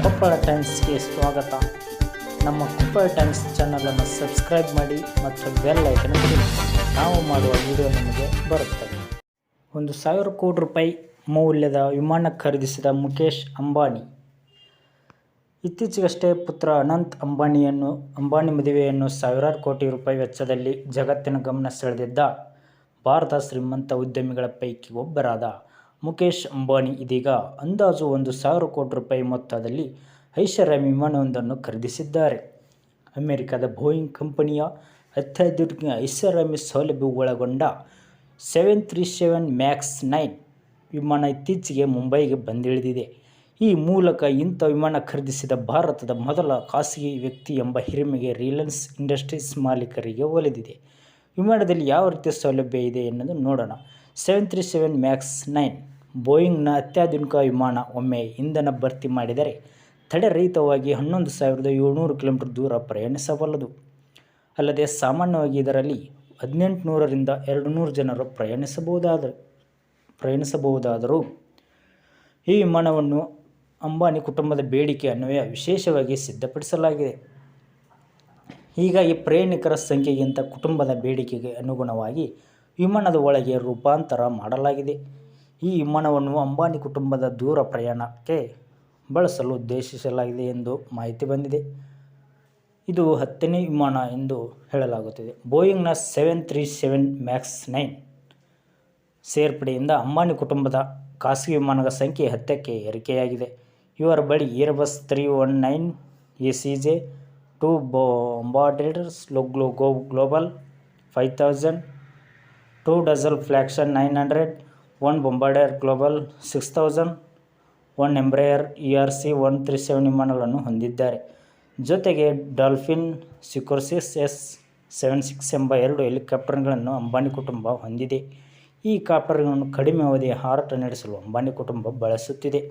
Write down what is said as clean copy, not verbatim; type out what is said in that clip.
ಕೊಪ್ಪಳ ಟೈಮ್ಸ್ಗೆ ಸ್ವಾಗತ. ನಮ್ಮ ಕೊಪ್ಪಳ ಟೈಮ್ಸ್ ಚಾನಲನ್ನು ಸಬ್ಸ್ಕ್ರೈಬ್ ಮಾಡಿ ಮತ್ತು ಬೆಲ್ ಐಕನ್ ಒತ್ತಿ. ನಾವು ಮಾಡುವ ವಿಡಿಯೋ ನಿಮಗೆ ಬರುತ್ತದೆ. 1,000 ಕೋಟಿ ರೂಪಾಯಿ ಮೌಲ್ಯದ ವಿಮಾನ ಖರೀದಿಸಿದ ಮುಖೇಶ್ ಅಂಬಾನಿ. ಇತ್ತೀಚೆಗಷ್ಟೇ ಪುತ್ರ ಅನಂತ್ ಅಂಬಾನಿ ಮದುವೆಯನ್ನು ಸಾವಿರಾರು ಕೋಟಿ ರೂಪಾಯಿ ವೆಚ್ಚದಲ್ಲಿ ಜಗತ್ತಿನ ಗಮನ ಸೆಳೆದಿದ್ದ ಭಾರತದ ಶ್ರೀಮಂತ ಉದ್ಯಮಿಗಳ ಪೈಕಿ ಒಬ್ಬರಾದ ಮುಖೇಶ್ ಅಂಬಾನಿ ಇದೀಗ ಅಂದಾಜು 1,000 ಕೋಟಿ ರೂಪಾಯಿ ಮೊತ್ತದಲ್ಲಿ ಐಷಾರಾಮಿ ವಿಮಾನವೊಂದನ್ನು ಖರೀದಿಸಿದ್ದಾರೆ. ಅಮೆರಿಕದ ಬೋಯಿಂಗ್ ಕಂಪನಿಯ ಅತ್ಯಾಧುನಿಕ ಐಷಾರಾಮಿ ಸೌಲಭ್ಯ ಒಳಗೊಂಡ 737 ಮ್ಯಾಕ್ಸ್ 9 ವಿಮಾನ ಇತ್ತೀಚೆಗೆ ಮುಂಬೈಗೆ ಬಂದಿಳಿದಿದೆ. ಈ ಮೂಲಕ ಇಂಥ ವಿಮಾನ ಖರೀದಿಸಿದ ಭಾರತದ ಮೊದಲ ಖಾಸಗಿ ವ್ಯಕ್ತಿ ಎಂಬ ಹಿರಿಮೆಗೆ ರಿಲಯನ್ಸ್ ಇಂಡಸ್ಟ್ರೀಸ್ ಮಾಲೀಕರಿಗೆ ಒಲಿದಿದೆ. ವಿಮಾನದಲ್ಲಿ ಯಾವ ರೀತಿಯ ಸೌಲಭ್ಯ ಇದೆ ಎನ್ನುವುದು ನೋಡೋಣ. 737 ಮ್ಯಾಕ್ಸ್ 9 ಬೋಯಿಂಗ್ನ ಅತ್ಯಾಧುನಿಕ ವಿಮಾನ. ಒಮ್ಮೆ ಇಂಧನ ಭರ್ತಿ ಮಾಡಿದರೆ ತಡೆರಹಿತವಾಗಿ 11,700 ಕಿಲೋಮೀಟರ್ ದೂರ ಪ್ರಯಾಣಿಸಬಲ್ಲದು. ಅಲ್ಲದೆ ಸಾಮಾನ್ಯವಾಗಿ ಇದರಲ್ಲಿ 1,800ರಿಂದ 2,000 ಜನರು ಪ್ರಯಾಣಿಸಬಹುದಾದರೂ ಈ ವಿಮಾನವನ್ನು ಅಂಬಾನಿ ಕುಟುಂಬದ ಬೇಡಿಕೆ ಅನ್ವಯ ವಿಶೇಷವಾಗಿ ಸಿದ್ಧಪಡಿಸಲಾಗಿದೆ. ಹೀಗಾಗಿ ಪ್ರಯಾಣಿಕರ ಸಂಖ್ಯೆಗಿಂತ ಕುಟುಂಬದ ಬೇಡಿಕೆಗೆ ಅನುಗುಣವಾಗಿ ವಿಮಾನದ ಒಳಗೆ ರೂಪಾಂತರ ಮಾಡಲಾಗಿದೆ. ಈ ವಿಮಾನವನ್ನು ಅಂಬಾನಿ ಕುಟುಂಬದ ದೂರ ಪ್ರಯಾಣಕ್ಕೆ ಬಳಸಲು ಉದ್ದೇಶಿಸಲಾಗಿದೆ ಎಂದು ಮಾಹಿತಿ ಬಂದಿದೆ. ಇದು 10ನೇ ವಿಮಾನ ಎಂದು ಹೇಳಲಾಗುತ್ತಿದೆ. ಬೋಯಿಂಗ್ನ 737 ಮ್ಯಾಕ್ಸ್ 9 ಸೇರ್ಪಡೆಯಿಂದ ಅಂಬಾನಿ ಕುಟುಂಬದ ಖಾಸಗಿ ವಿಮಾನಗಳ ಸಂಖ್ಯೆ 10ಕ್ಕೆ ಏರಿಕೆಯಾಗಿದೆ. ಇವರ ಬಳಿ Airbus 319 ACJ, 2 Bombardiers global 5000, 2 Dassault flagship 900, 1 Bombardier global 6000, 1 Embraer ERC-137 ವಿಮಾನಗಳನ್ನು ಹೊಂದಿದ್ದಾರೆ. ಜೊತೆಗೆ ಡಾಲ್ಫಿನ್ ಸಿಕೋರ್ಸಿಸ್ S-76 ಎಂಬ 2 ಹೆಲಿಕಾಪ್ಟರ್ಗಳನ್ನು ಅಂಬಾನಿ ಕುಟುಂಬ ಹೊಂದಿದೆ. ಈ ಕಾಪ್ಟರ್ಗಳನ್ನು ಕಡಿಮೆ ಅವಧಿಯ ಹಾರಾಟ ನಡೆಸಲು ಅಂಬಾನಿ ಕುಟುಂಬ ಬಳಸುತ್ತಿದೆ.